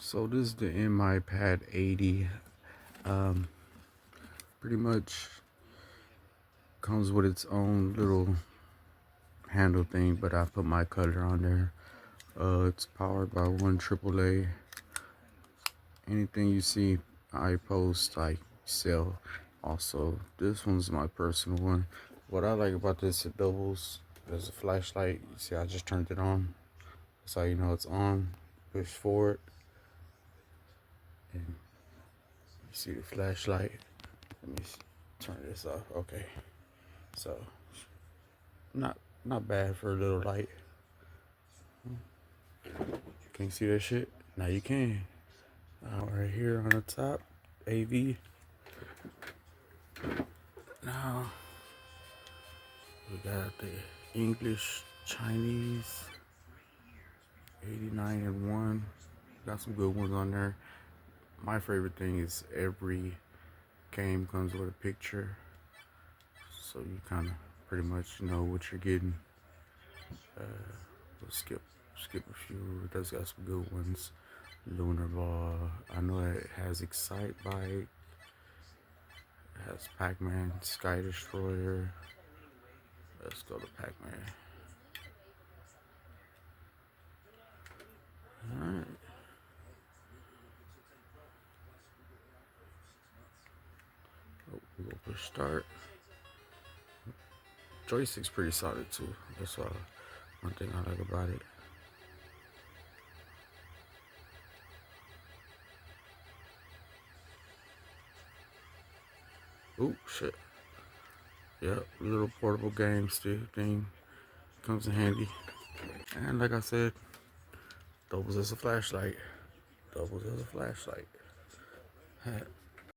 So this is the MI 80. Pretty much comes with its own little handle thing, but I put my cutter on there. It's powered by one AAA. Anything you see I post, I sell. Also, this one's my personal one. What I like about this, it doubles as a flashlight. You see, I just turned it on. That's how you know it's on. Push forward, and you see the flashlight. Let me turn this off. Okay, so not bad for a little light. Can you see that shit? Now you can. Right here on the top, AV. Now we got the English, Chinese, 89 and 1. Got some good ones on there. My favorite thing is every game comes with a picture, so you kind of pretty much know what you're getting. We'll skip a few. It does got some good ones. Lunar Ball. I know it has Excite Bike. It has Pac-Man, Sky Destroyer. Let's go to Pac-Man. Alright. Oh, we're gonna push start. Joystick's pretty solid too. That's one thing I like about it. Oh shit. Yep, little portable game stick thing comes in handy. And like I said, doubles as a flashlight. Doubles as a flashlight.